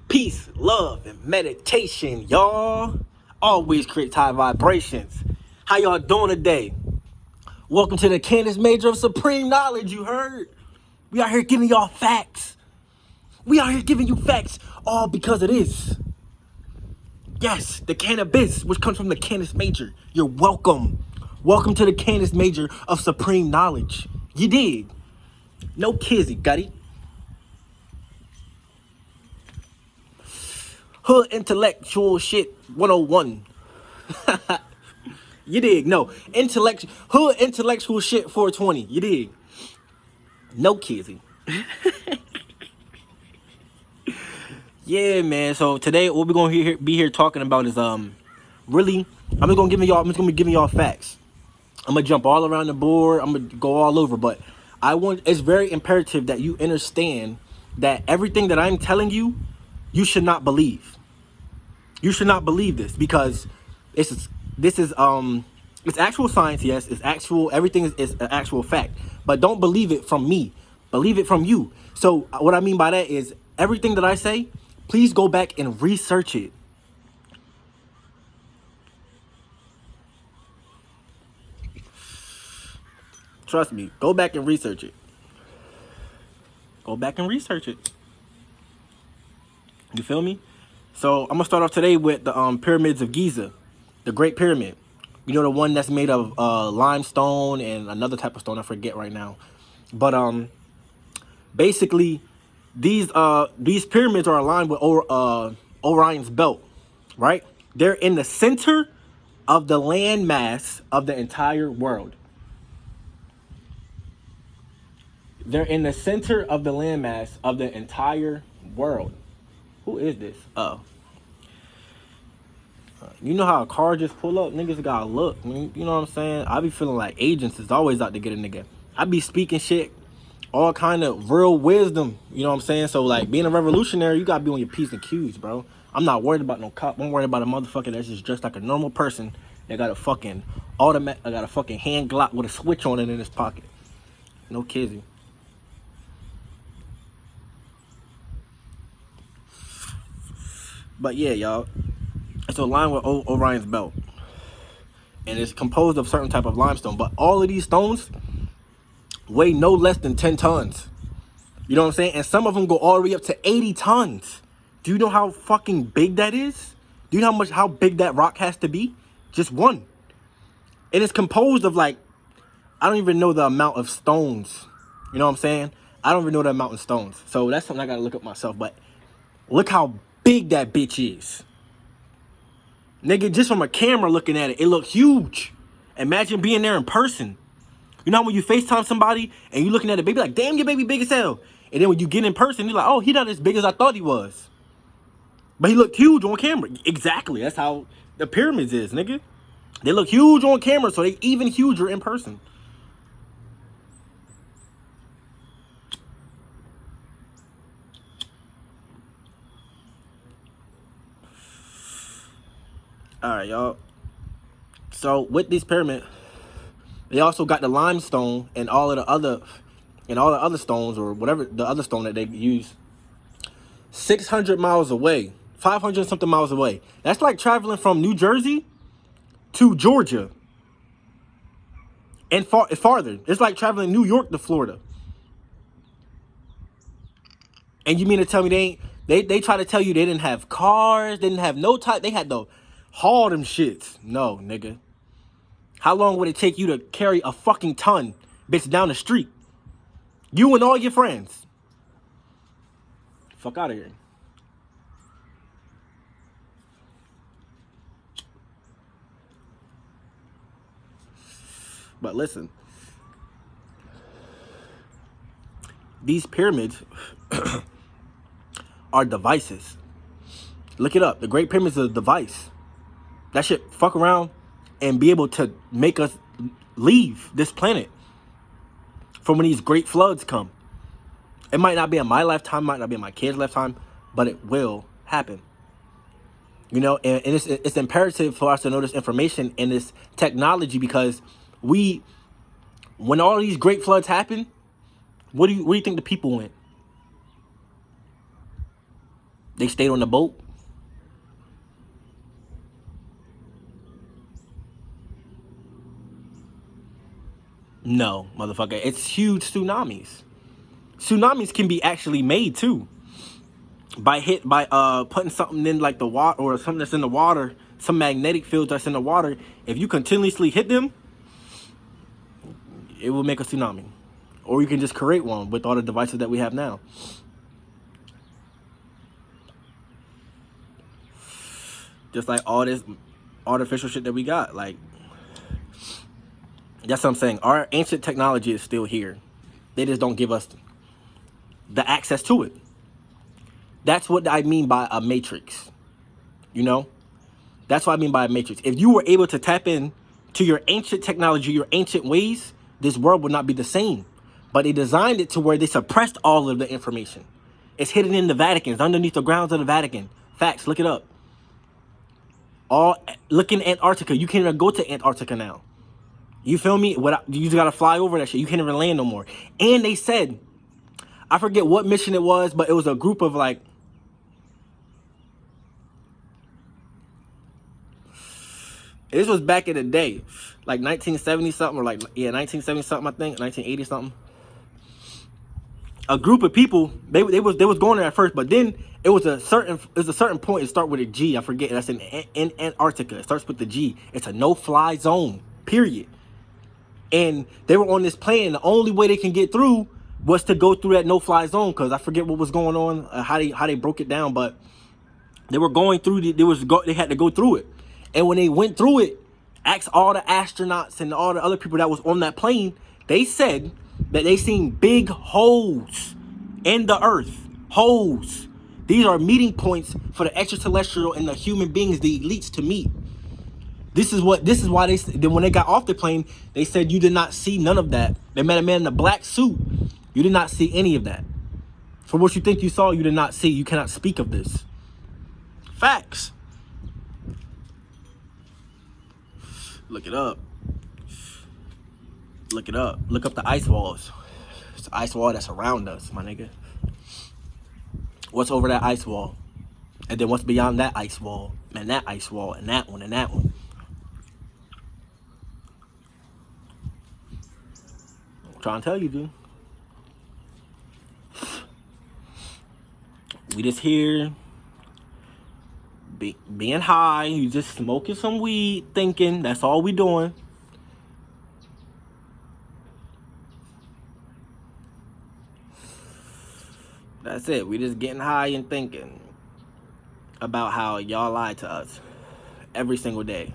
Peace, love, and meditation, y'all. Always create high vibrations. How y'all doing today? Welcome to the Candace Major of Supreme Knowledge, you heard? We out here giving y'all facts. We out here giving you facts all because of this. Yes, the cannabis, which comes from the Candace Major. You're welcome. Welcome to the Candace Major of Supreme Knowledge. You dig? No kizzy, got it? Hood intellectual shit 101. You dig? No. Hood intellectual shit 420. You dig? No kizzy. Yeah, man. So today what we're gonna be here talking about is really I'm just gonna be giving y'all facts. I'm gonna jump all around the board, I'm gonna go all over, but it's very imperative that you understand that everything that I'm telling you, you should not believe. You should not believe this because this is it's actual science, yes, it's actual, everything is an actual fact. But don't believe it from me. Believe it from you. So what I mean by that is everything that I say, please go back and research it. Trust me, go back and research it. Go back and research it. You feel me? So I'm gonna start off today with the pyramids of Giza, the Great Pyramid. You know, the one that's made of limestone and another type of stone I forget right now. But basically, these pyramids are aligned with Orion's belt, right? They're in the center of the land mass of the entire world. They're in the center of the landmass of the entire world. Who is this? Oh. You know how a car just pull up? Niggas gotta look. I mean, you know what I'm saying? I be feeling like agents is always out to get a nigga. I be speaking shit, all kind of real wisdom. You know what I'm saying? So like being a revolutionary, you gotta be on your P's and Q's, bro. I'm not worried about no cop. I'm worried about a motherfucker that's just dressed like a normal person that got a fucking I got a fucking hand Glock with a switch on it in his pocket. No kizzy. But yeah, y'all, it's aligned with Orion's belt, and it's composed of certain type of limestone. But all of these stones weigh no less than 10 tons. You know what I'm saying? And some of them go all the way up to 80 tons. Do you know how fucking big that is? Do you know how big that rock has to be? Just one. And it's composed of like, I don't even know the amount of stones. You know what I'm saying? I don't even know the amount of stones. So that's something I gotta look up myself. But look how big that bitch is. Nigga, just from a camera looking at it, it looked huge. Imagine being there in person. You know when you FaceTime somebody and you looking at a baby like, damn, your baby big as hell. And then when you get in person, you're like, oh, he not as big as I thought he was. But he looked huge on camera. Exactly. That's how the pyramids is, nigga. They look huge on camera, so they even huger in person. All right, y'all. So with this pyramid, they also got the limestone and all the other stones or whatever the other stone that they use 600 miles away, 500 something miles away. That's like traveling from New Jersey to Georgia and farther. It's like traveling New York to Florida. And you mean to tell me they try to tell you they didn't have cars, they didn't have no type, they had to haul them shits. No, nigga. How long would it take you to carry a fucking ton, bitch, down the street? You and all your friends. Fuck out of here. But listen. These pyramids are devices. Look it up. The Great Pyramids is a device. That shit fuck around and be able to make us leave this planet from when these great floods come. It might not be in my lifetime, might not be in my kids' lifetime, but it will happen. You know, and it's imperative for us to know this information and this technology because when all these great floods happen, where do you think the people went? They stayed on the boat. No, motherfucker. It's huge tsunamis. Tsunamis can be actually made too. By putting something in like the water or something that's in the water, some magnetic field that's in the water. If you continuously hit them, it will make a tsunami. Or you can just create one with all the devices that we have now. Just like all this artificial shit that we got. Like, that's what I'm saying. Our ancient technology is still here. They just don't give us the access to it. That's what I mean by a matrix. You know? That's what I mean by a matrix. If you were able to tap in to your ancient technology, your ancient ways, this world would not be the same. But they designed it to where they suppressed all of the information. It's hidden in the Vatican. It's underneath the grounds of the Vatican. Facts, look it up. Look in Antarctica. You can't even go to Antarctica now. You feel me? You just gotta fly over that shit. You can't even land no more. And they said, I forget what mission it was, but it was a group of like, this was back in the day, like 1970 something, or like, yeah, 1970 something, I think, 1980 something. A group of people, they was going there at first, but then it was a certain point. It starts with a G. I forget. That's in Antarctica. It starts with the G. It's a no-fly zone. Period. And they were on this plane. The only way they can get through was to go through that no-fly zone, because I forget what was going on, how they broke it down, but they were going through. They had to go through it. And when they went through it, asked all the astronauts and all the other people that was on that plane, they said that they seen big holes in the earth. Holes. These are meeting points for the extraterrestrial and the human beings, the elites, to meet. This is why when they got off the plane, they said you did not see none of that. They met a man in a black suit. You did not see any of that. For what you think you saw, you did not see. You cannot speak of this. Facts. Look it up. Look it up. Look up the ice walls. It's the ice wall that's around us, my nigga. What's over that ice wall? And then what's beyond that ice wall? And that ice wall, and that one, and that one. I'm trying to tell you, dude. We just here being high. You just smoking some weed, thinking. That's all we doing. That's it. We just getting high and thinking about how y'all lied to us every single day.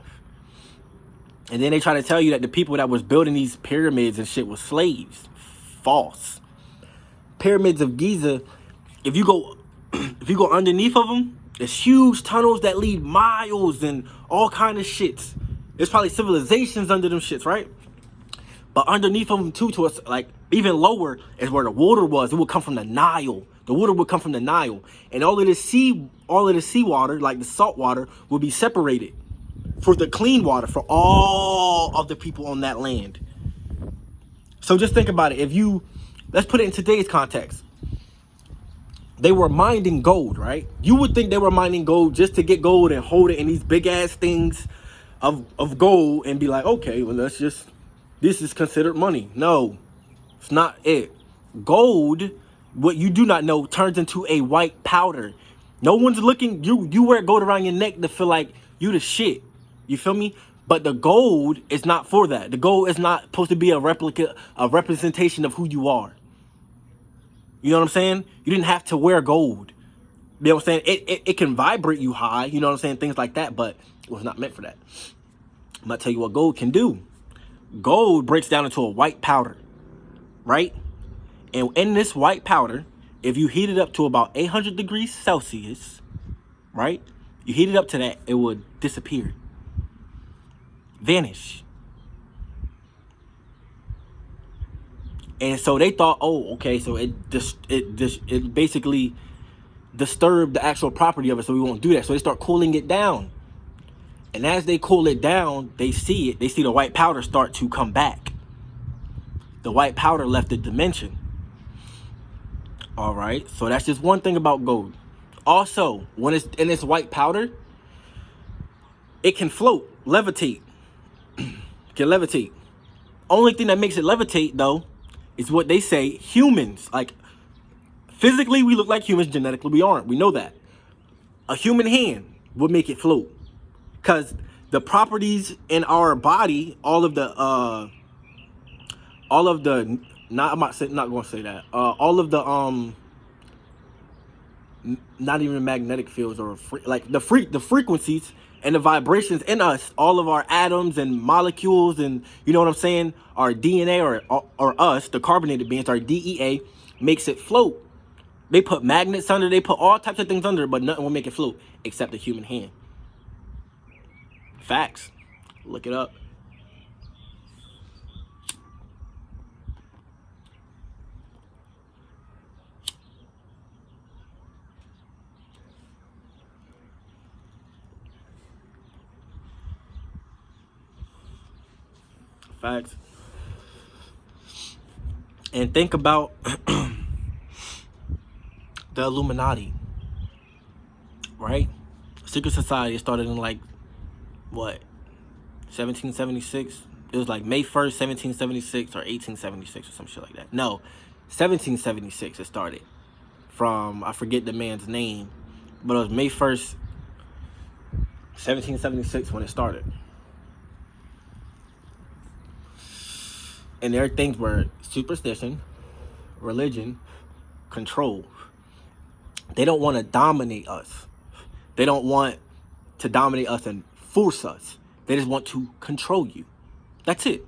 And then they try to tell you that the people that was building these pyramids and shit was slaves. False. Pyramids of Giza, if you go underneath of them, there's huge tunnels that lead miles and all kind of shits. There's probably civilizations under them shits, right? But underneath of them too, to us, like even lower, is where the water was. It would come from the Nile. The water would come from the Nile, and all of the seawater, like the salt water, would be separated for the clean water for all of the people on that land. So just think about it. Let's put it in today's context. They were mining gold, right? You would think they were mining gold just to get gold and hold it in these big ass things of gold and be like, okay, well, this is considered money. No, it's not it. Gold, what you do not know, turns into a white powder. No one's looking. You wear gold around your neck to feel like you the shit. You feel me? But the gold is not for that. The gold is not supposed to be a representation of who you are. You know what I'm saying? You didn't have to wear gold. You know what I'm saying? It can vibrate you high. You know what I'm saying? Things like that, but it was not meant for that. I'm going to tell you what gold can do. Gold breaks down into a white powder, right? And in this white powder, if you heat it up to about 800 degrees Celsius, right? You heat it up to that, it would disappear. Vanish. And so they thought, oh, okay, so it basically disturbed the actual property of it, so we won't do that. So they start cooling it down. And as they cool it down, they see the white powder start to come back. The white powder left the dimension. All right, so that's just one thing about gold. Also, when it's in its white powder, it can float, levitate. Can levitate. Only thing that makes it levitate, though, is what they say humans. Like, physically, we look like humans. Genetically, we aren't. We know that. A human hand would make it float. Because the properties in our body, all of the, not, I'm not going to say that. All of the, not even magnetic fields or like the frequencies and the vibrations in us, all of our atoms and molecules, and you know what I'm saying, our DNA or us, the carbonated beings, our DEA, makes it float. They put magnets under, they put all types of things under, but nothing will make it float except the human hand. Facts. Look it up. Facts. And think about the Illuminati, right? Secret Society started in like, what, 1776? It was like May 1st, 1776 or 1876 or some shit like that. No, 1776 it started. From, I forget the man's name, but it was May 1st, 1776 when it started. And their things were superstition, religion, control. They don't want to dominate us. They don't want to dominate us and force us. They just want to control you. That's it.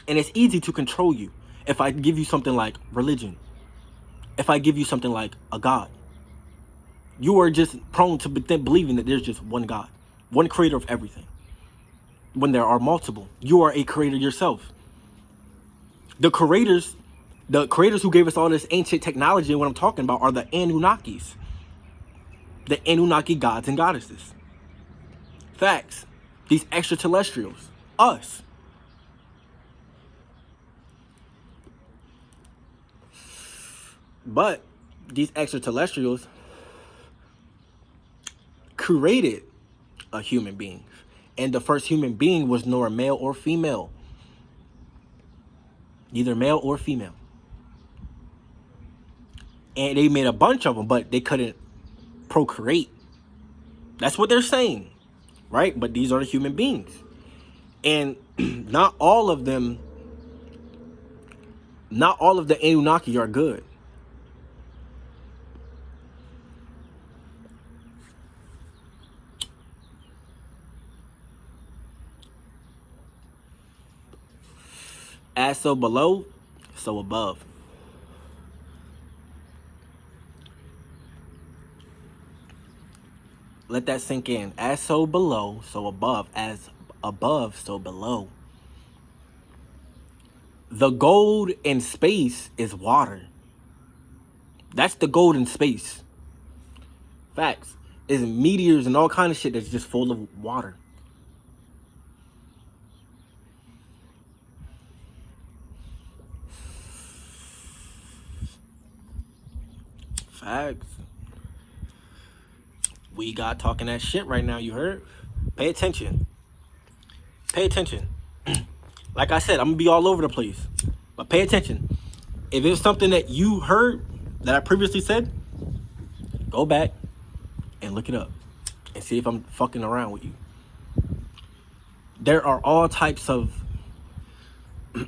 And it's easy to control you if I give you something like religion. If I give you something like a God. You are just prone to believing that there's just one God, one creator of everything. When there are multiple, you are a creator yourself. The creators who gave us all this ancient technology, and what I'm talking about, are the Anunnakis. The Anunnaki gods and goddesses. Facts. These extraterrestrials. Us. But these extraterrestrials created a human being. And the first human being was nor male or female. Neither male or female. And they made a bunch of them, but they couldn't procreate. That's what they're saying, right? But these are the human beings. And not all of the Anunnaki are good. As so below, so above. Let that sink in. As so below, so above. As above, so below. The gold in space is water. That's the gold in space. Facts. Is meteors and all kind of shit that's just full of water. Facts. We got talking that shit right now, you heard? Pay attention. Pay attention. Like I said, I'm gonna be all over the place. But pay attention. If it's something that you heard that I previously said, go back and look it up and see if I'm fucking around with you. There are all types of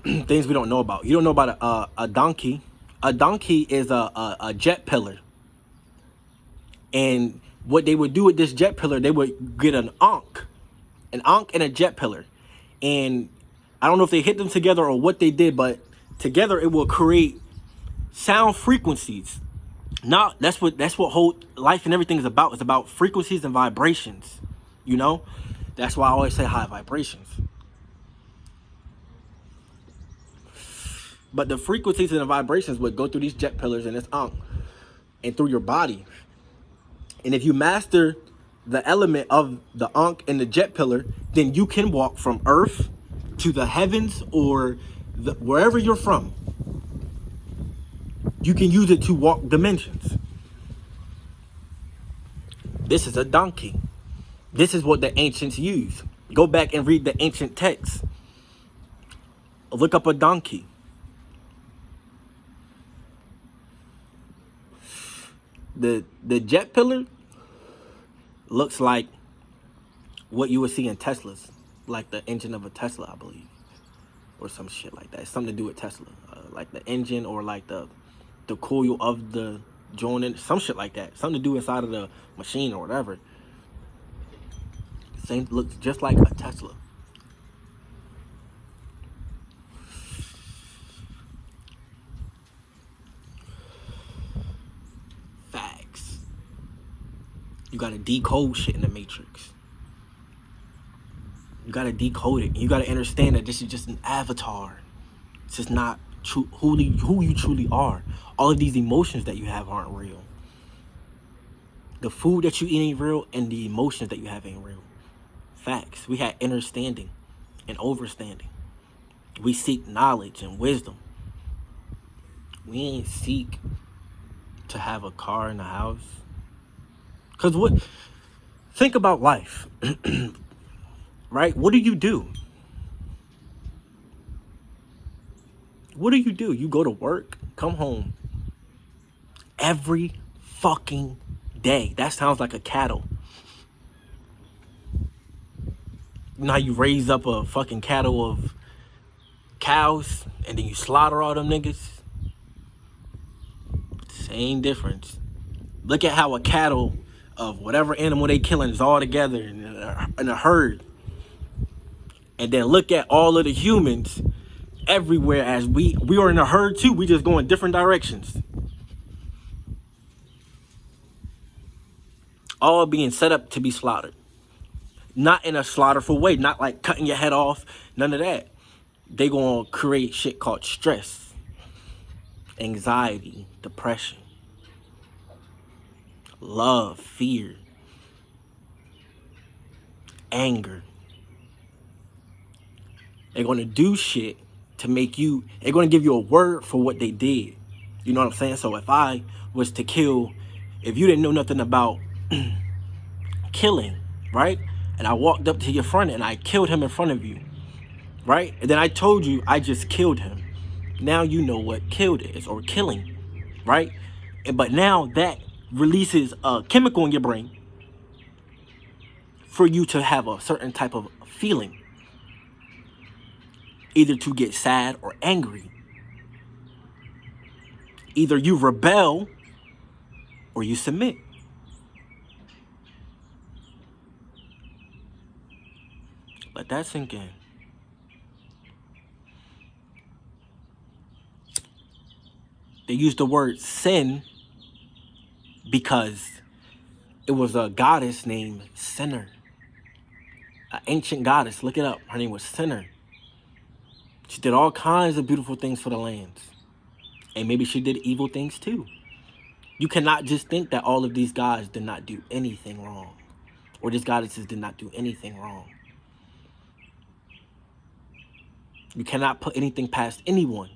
things we don't know about. You don't know about a donkey. A donkey is a jet pillar. And what they would do with this jet pillar, they would get an ankh and a jet pillar. And I don't know if they hit them together or what they did, but together it will create sound frequencies. Now that's what whole life and everything is about. It's about frequencies and vibrations. You know? That's why I always say high vibrations. But the frequencies and the vibrations would go through these jet pillars and this ankh and through your body. And if you master the element of the ankh and the jet pillar, then you can walk from Earth to the heavens or wherever you're from. You can use it to walk dimensions. This is a donkey. This is what the ancients used. Go back and read the ancient texts. Look up a donkey. The jet pillar looks like what you would see in Teslas, like the engine of a Tesla, I believe, or some shit like that. It's something to do with Tesla, like the engine or like the coil of the joint, some shit like that. Something to do inside of the machine or whatever. Same, looks just like a Tesla. Facts. You gotta decode shit in the Matrix. You gotta decode it. You gotta understand that this is just an avatar. This is not true who you truly are. All of these emotions that you have aren't real. The food that you eat ain't real, and the emotions that you have ain't real. Facts. We had understanding and overstanding. We seek knowledge and wisdom. We ain't seek to have a car and a house. Cause think about life. Right? What do you do? What do? You go to work, come home every fucking day. That sounds like a cattle. You know how you raise up a fucking cattle of cows and then you slaughter all them niggas? Same difference. Look at how a cattle of whatever animal they killing is all together in a herd. And then look at all of the humans everywhere as we are in a herd too. We just go in different directions. All being set up to be slaughtered. Not in a slaughterful way. Not like cutting your head off. None of that. They gonna create shit called stress, anxiety, depression, love, fear, anger. They're gonna do shit to make you, they're gonna give you a word for what they did. You know what I'm saying? So if I was to kill, if you didn't know nothing about killing, right? And I walked up to your friend and I killed him in front of you, right? And then I told you I just killed him. Now you know what killed is, or killing, right? But now that releases a chemical in your brain for you to have a certain type of feeling. Either to get sad or angry. Either you rebel or you submit. Let that sink in. They used the word sin because it was a goddess named Sinner. An ancient goddess. Look it up. Her name was Sinner. She did all kinds of beautiful things for the lands. And maybe she did evil things too. You cannot just think that all of these gods did not do anything wrong. Or these goddesses did not do anything wrong. You cannot put anything past anyone.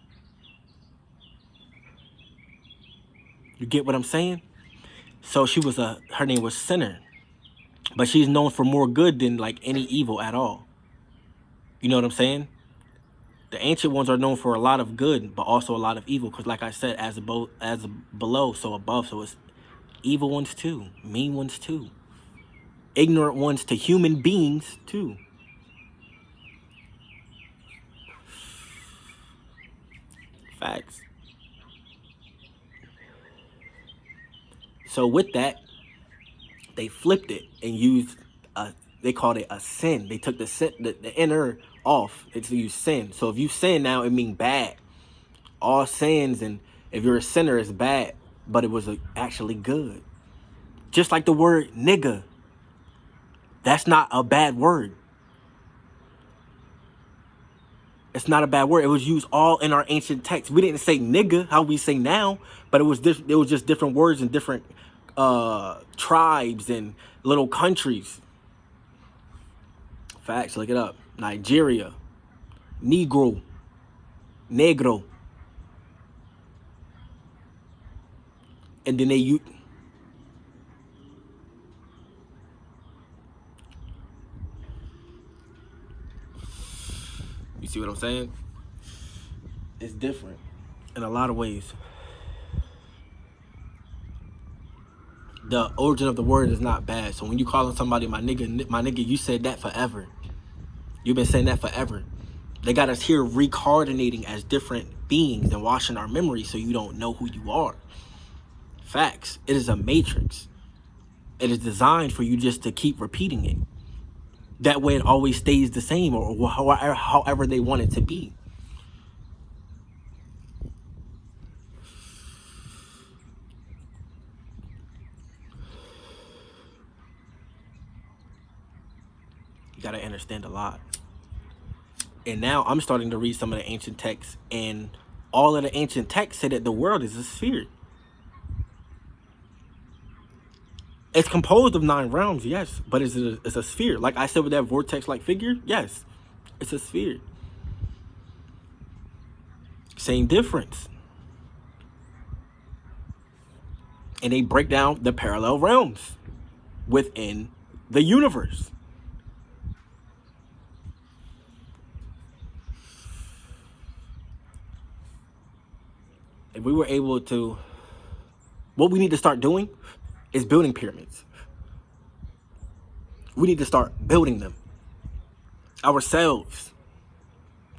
You get what I'm saying? So her name was Sinner. But she's known for more good than like any evil at all. You know what I'm saying? The ancient ones are known for a lot of good, but also a lot of evil. Because like I said, as below, so above. So it's evil ones too. Mean ones too. Ignorant ones to human beings too. Facts. So with that, they flipped it and used they called it a sin. They took the inner off. It's used sin. So if you sin now, it means bad. All sins, and if you're a sinner, it's bad. But it was actually good. Just like the word nigga. That's not a bad word. It's not a bad word. It was used all in our ancient texts. We didn't say nigga how we say now, but it was just different words in different tribes and little countries. Facts, look it up. Nigeria, negro. And then see what I'm saying? It's different in a lot of ways. The origin of the word is not bad. So when you calling somebody my nigga, you said that forever. You've been saying that forever. They got us here reincarnating as different beings and washing our memory so you don't know who you are. Facts. It is a matrix. It is designed for you just to keep repeating it. That way it always stays the same, or however they want it to be. You gotta understand a lot. And now I'm starting to read some of the ancient texts, and all of the ancient texts say that the world is a sphere. It's composed of 9 realms, yes, but it's a sphere. Like I said with that vortex-like figure, yes, it's a sphere. Same difference. And they break down the parallel realms within the universe. If we were able to, what we need to start doing is building pyramids. We need to start building them ourselves.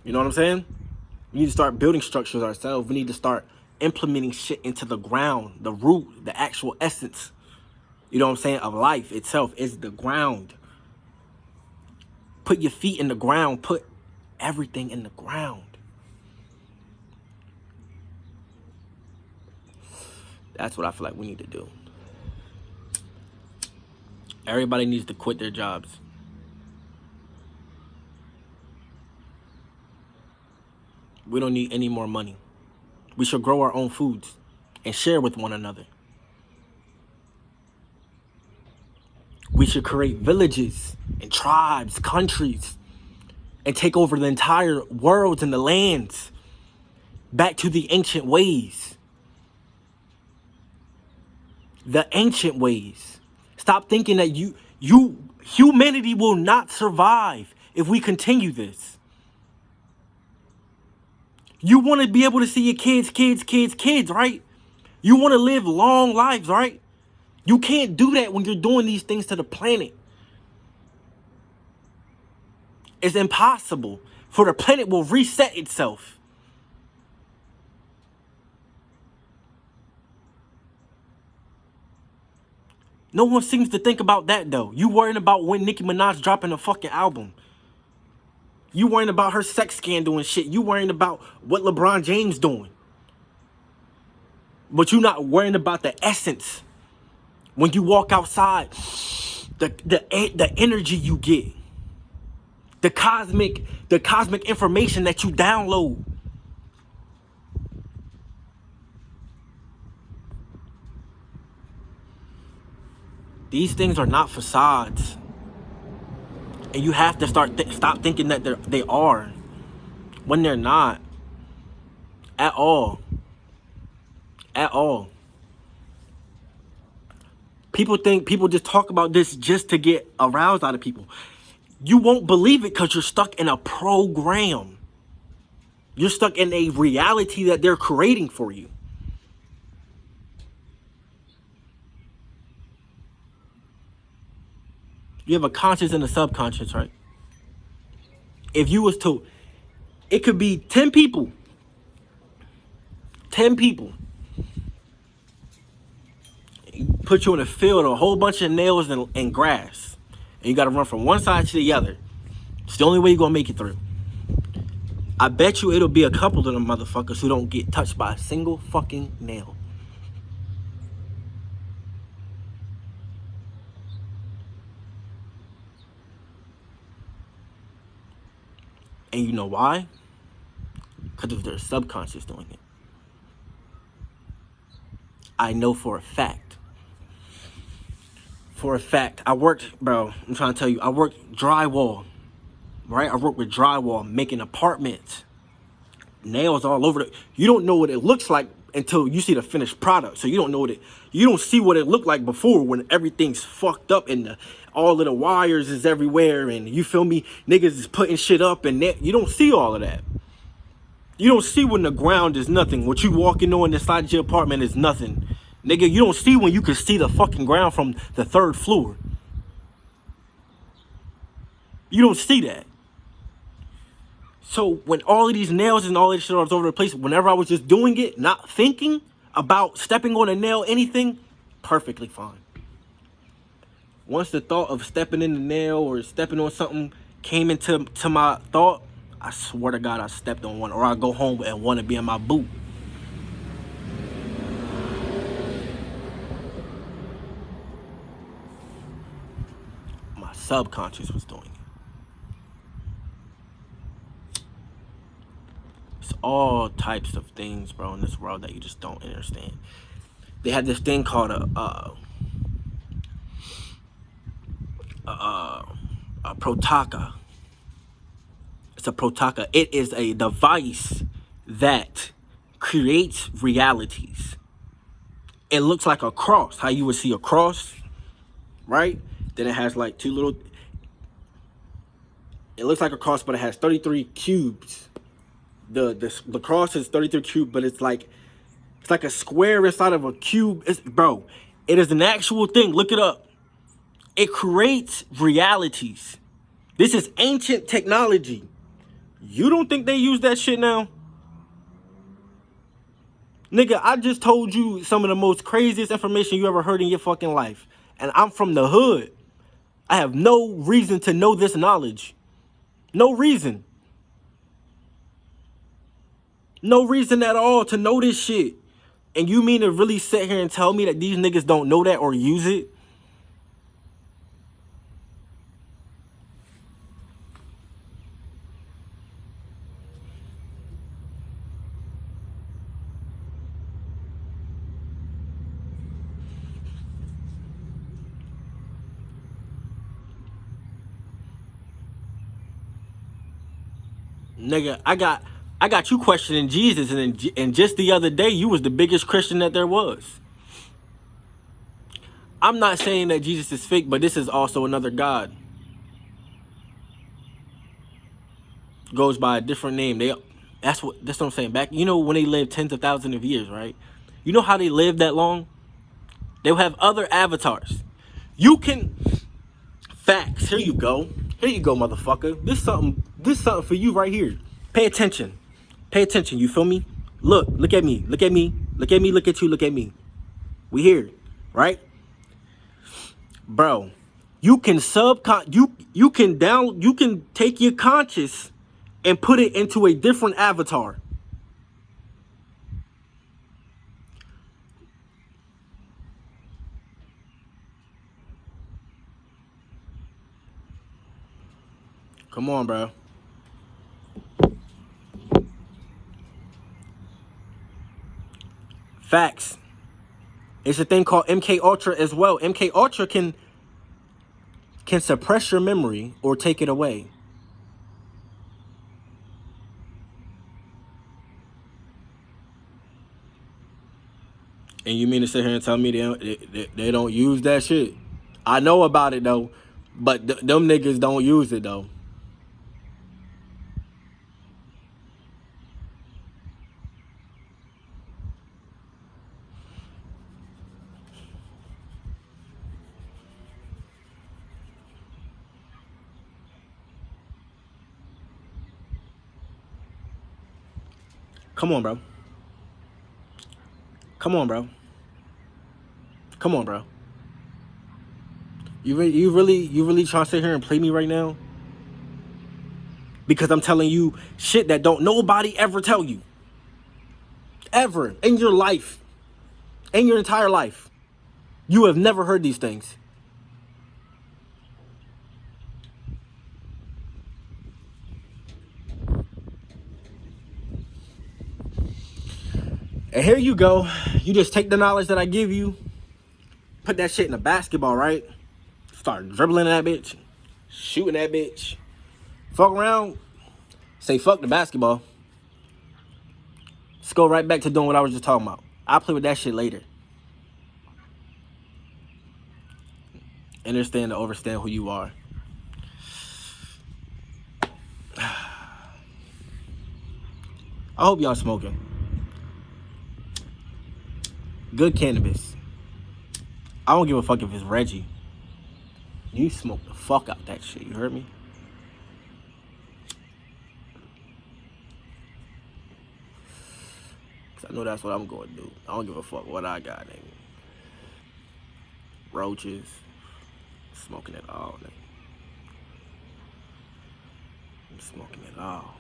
You know what I'm saying? We need to start building structures ourselves. We need to start implementing shit into the ground, the root, the actual essence. You know what I'm saying? Of life itself is the ground. Put your feet in the ground. Put everything in the ground. That's what I feel like we need to do. Everybody needs to quit their jobs. We don't need any more money. We should grow our own foods and share with one another. We should create villages and tribes, countries, and take over the entire worlds and the lands back to the ancient ways. The ancient ways. Stop thinking that humanity will not survive if we continue this. You want to be able to see your kids, right? You want to live long lives, right? You can't do that when you're doing these things to the planet. It's impossible, for the planet will reset itself. No one seems to think about that, though. You worrying about when Nicki Minaj dropping a fucking album. You worrying about her sex scandal and shit. You worrying about what LeBron James doing. But you not worrying about the essence. When you walk outside, the energy you get. The cosmic information that you download. These things are not facades. And you have to stop thinking that they are. When they're not. At all. At all. People just talk about this just to get aroused out of people. You won't believe it because you're stuck in a program. You're stuck in a reality that they're creating for you. You have a conscious and a subconscious, right? If you was to, it could be 10 people. 10 people. Put you in a field of a whole bunch of nails and grass. And you got to run from one side to the other. It's the only way you're going to make it through. I bet you it'll be a couple of them motherfuckers who don't get touched by a single fucking nail. And you know why? Because of their subconscious doing it. I know for a fact. For a fact. I worked, bro, I'm trying to tell you, I worked drywall. Right? I worked with drywall, making apartments. Nails all over. You don't know what it looks like until you see the finished product. So you don't know you don't see what it looked like before when everything's fucked up and all of the wires is everywhere and you feel me, niggas is putting shit up and you don't see all of that. You don't see when the ground is nothing. What you walking on inside your apartment is nothing. Nigga, you don't see when you can see the fucking ground from the 3rd floor. You don't see that. So when all of these nails and all this shit was over the place, whenever I was just doing it, not thinking about stepping on a nail, anything, perfectly fine. Once the thought of stepping in the nail or stepping on something came into my thought, I swear to God I stepped on one, or I go home and want to be in my boot. My subconscious was doing it. It's all types of things, bro, in this world that you just don't understand. They had this thing called a protaka. It's a protaka. It is a device that creates realities. It looks like a cross. How you would see a cross, right? Then it has like two little. It looks like a cross, but it has 33 cubes. The cross is 33 cubes, but it's like a square inside of a cube. Bro, it is an actual thing. Look it up. It creates realities. This is ancient technology. You don't think they use that shit now? Nigga, I just told you some of the most craziest information you ever heard in your fucking life. And I'm from the hood. I have no reason to know this knowledge. No reason. No reason at all to know this shit. And you mean to really sit here and tell me that these niggas don't know that or use it? Nigga, I got you questioning Jesus, and just the other day, you was the biggest Christian that there was. I'm not saying that Jesus is fake, but this is also another God. Goes by a different name. That's what I'm saying. Back, you know, when they lived tens of thousands of years, right? You know how they lived that long? They'll have other avatars. You can facts. Here you go. Here you go, motherfucker. This something for you right here. Pay attention. Pay attention. You feel me? Look at me. Look at me. Look at me. Look at you. Look at me. We here, right? Bro, you can you can take your conscious and put it into a different avatar. Come on, bro. Facts. It's a thing called MK Ultra as well. MK Ultra can suppress your memory or take it away. And you mean to sit here and tell me they don't use that shit? I know about it though, but them niggas don't use it though. Come on, bro. Come on, bro. Come on, bro. You really trying to sit here and play me right now? Because I'm telling you shit that don't nobody ever tell you. Ever in your life. In your entire life. You have never heard these things. And here you go. You just take the knowledge that I give you, put that shit in a basketball, right? Start dribbling that bitch, shooting that bitch. Fuck around, say fuck the basketball. Let's go right back to doing what I was just talking about. I'll play with that shit later. Understand to overstand who you are. I hope y'all smoking. Good cannabis. I don't give a fuck if it's Reggie. You smoke the fuck out that shit, you heard me? Cause I know that's what I'm going to do. I don't give a fuck what I got, nigga. Roaches. Smoking it all, nigga. I'm smoking it all.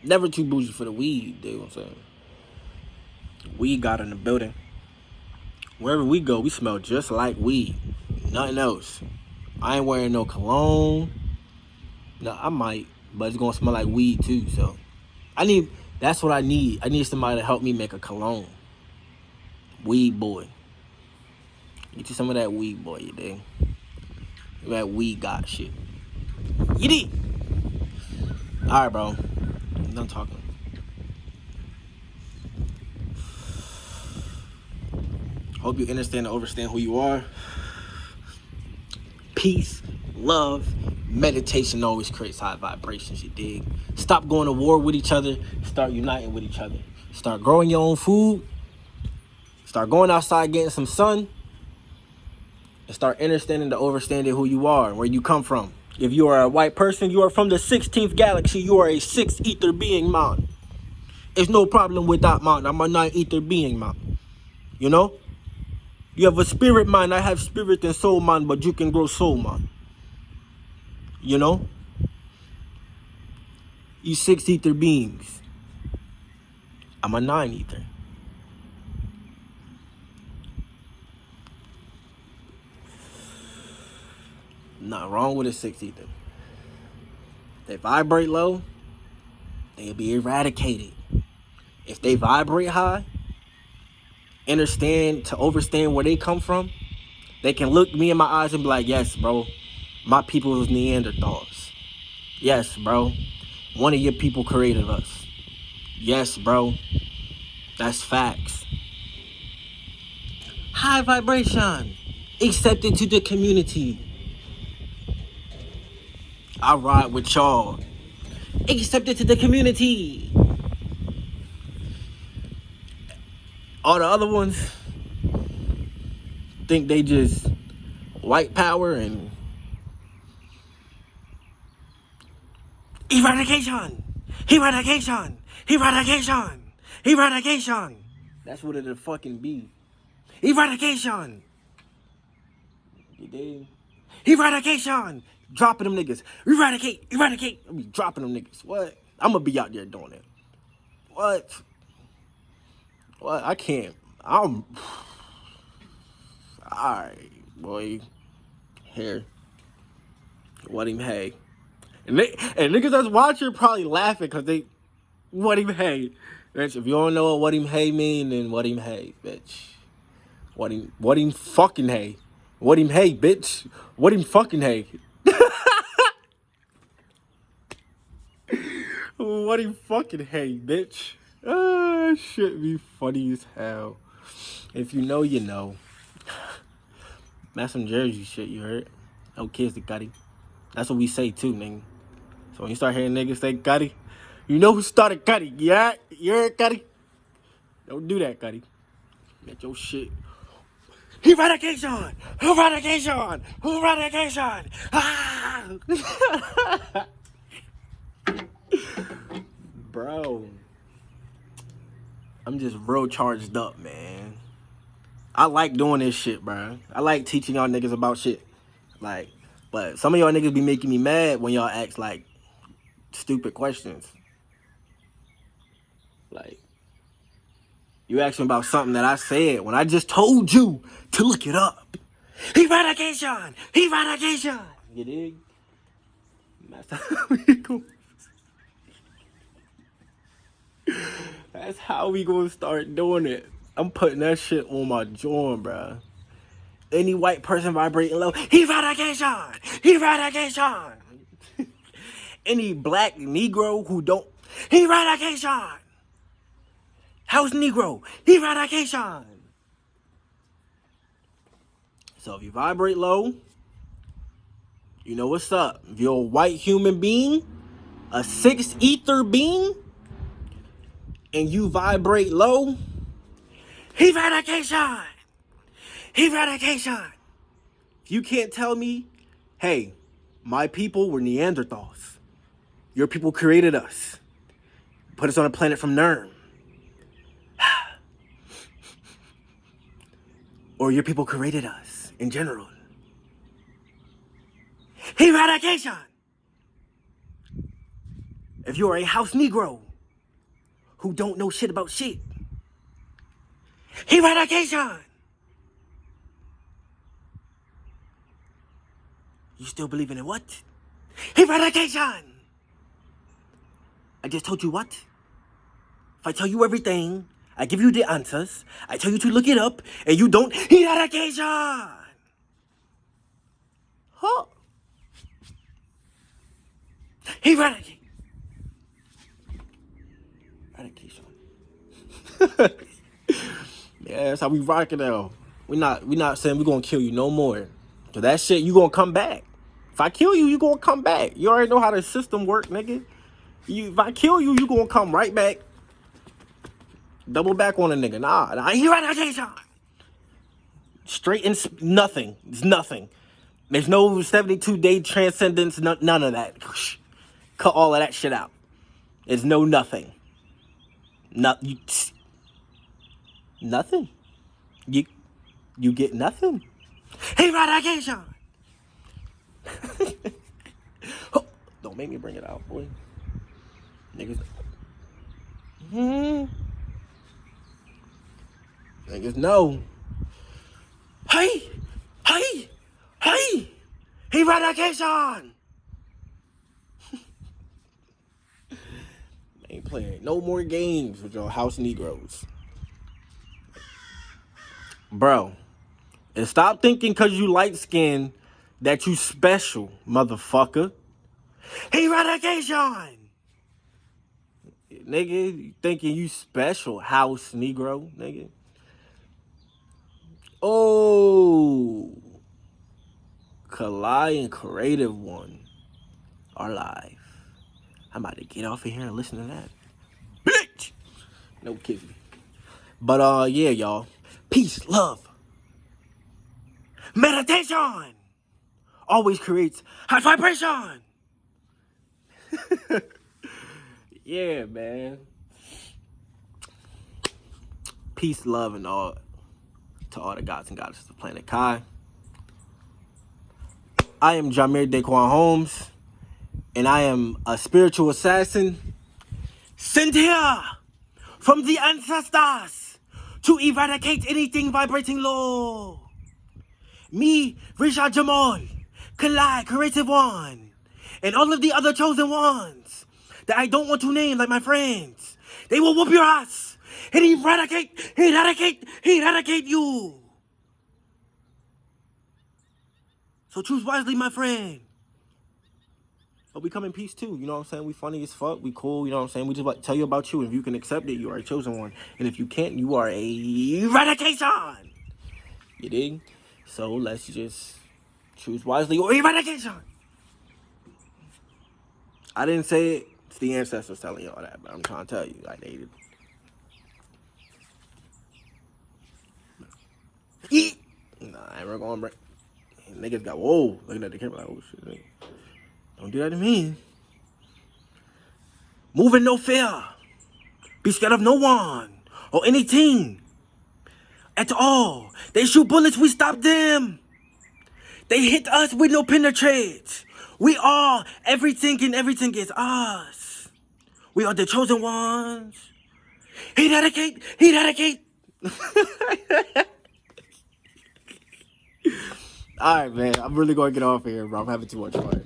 Never too bougie for the weed, dude. What I'm saying? Weed got in the building. Wherever we go, we smell just like weed. Nothing else. I ain't wearing no cologne. No, I might, but it's gonna smell like weed too. So, that's what I need. I need somebody to help me make a cologne. Weed boy. Get you some of that weed boy, you dig? That weed got shit. You dig? All right, bro. I'm done talking. Hope you understand and understand who you are. Peace, love, meditation always creates high vibrations, you dig? Stop going to war with each other. Start uniting with each other. Start growing your own food. Start going outside getting some sun. And start understanding to understanding who you are and where you come from. If you are a white person, you are from the 16th galaxy. You are a 6th ether being, man. There's no problem with that, man. I'm a 9th ether being, man. You know? You have a spirit, man. I have spirit and soul, man, but you can grow soul, man. You know? You 6 ether beings. I'm a 9 ether. Not wrong with a 6 ether. They vibrate low, they'll be eradicated. If they vibrate high, understand to overstand where they come from, they can look me in my eyes and be like, yes, bro, my people was Neanderthals. Yes, bro, one of your people created us. Yes, bro, that's facts. High vibration, accepted to the community. I ride with y'all. Accepted to the community. All the other ones think they just white power and eradication. Eradication. Eradication. Eradication. That's what it'll fucking be. Eradication. You dig? Eradication. Dropping them niggas. Eradicate. Eradicate. I'll be dropping them niggas. What? I'm gonna be out there doing it. What? What? I can't. I'm. Alright, boy. Here. What him hey. And niggas that's watching probably laughing because they. What him hey. Bitch, if you don't know what him hey mean, then what him hey, bitch. What him fucking hey. What him hey, bitch. What him fucking hey. What him fucking hey, bitch. Shit be funny as hell. If you know, you know. That's some Jersey shit, you heard? No kids to Gotti. That's what we say too, nigga. So when you start hearing niggas say Gotti, you know who started Gotti. Yeah? You heard Gotti? Don't do that, Gotti. Get your shit. Eradication! Eradication! Eradication! Ah! Bro. I'm just real charged up, man. I like doing this shit, bro. I like teaching y'all niggas about shit. Like, but some of y'all niggas be making me mad when y'all ask, like, stupid questions. Like, you asking about something that I said when I just told you to look it up. Eradication! Eradication! You dig? That's how we go. That's how we gonna start doing it. I'm putting that shit on my joint, bro. Any white person vibrating low, eradication! Eradication! Any black Negro who don't, eradication! House Negro, eradication! So if you vibrate low, you know what's up. If you're a white human being, a sixth ether being, and you vibrate low, eradication! Eradication! If you can't tell me, hey, my people were Neanderthals. Your people created us. Put us on a planet from Nern. Or your people created us in general. Eradication! If you're a house Negro who don't know shit about shit, eradication! You still believing in what? Eradication! I just told you what? If I tell you everything, I give you the answers, I tell you to look it up, and you don't, eradication! Huh? Eradication. Eradication. Yeah, that's how we rock it now. We not saying we're gonna kill you no more. So that shit, you gonna come back. If I kill you, you gonna come back. You already know how the system work, nigga. If I kill you, you gonna come right back. Double back on a nigga. Nah, eradication. Straight in nothing. It's nothing. There's no 72-day transcendence, none of that. Cut all of that shit out. There's no nothing. Nothing. You get nothing. Eradication. Don't make me bring it out, boy. Niggas. Niggas know. Hey! Eradication! Ain't playing no more games with your house Negroes. Bro, and stop thinking because you light skinned that you special, motherfucker. Eradication! Nigga, you thinking you special, house Negro, nigga. Oh, Kalai and Creative One are live. I'm about to get off of here and listen to that. Bitch! No kidding. But, yeah, y'all. Peace, love. Meditation always creates high vibration. Yeah, man. Peace, love, and all to all the gods and goddesses of Planet Kai. I am Jameer Daquan Holmes, and I am a spiritual assassin sent here from the ancestors to eradicate anything vibrating low. Me, Richard Jamal, Kalai, Creative One, and all of the other chosen ones that I don't want to name like my friends. They will whoop your ass and eradicate you. So choose wisely, my friend. But we come in peace too, you know what I'm saying? We funny as fuck, we cool, you know what I'm saying? We just like tell you about you, and if you can accept it, you are a chosen one. And if you can't, you are a eradication. You dig? So let's just choose wisely or eradication. I didn't say it, it's the ancestors telling y'all that, but I'm trying to tell you, like they did. Nah, I ain't gonna break. Niggas got, whoa, looking at the camera like, oh shit, nigga. Don't do that to me. Move in no fear. Be scared of no one or anything at all. They shoot bullets, we stop them. They hit us, we no penetrate. We are everything, and everything is us. We are the chosen ones. Eradicate. All right, man. I'm really going to get off here, bro. I'm having too much fun.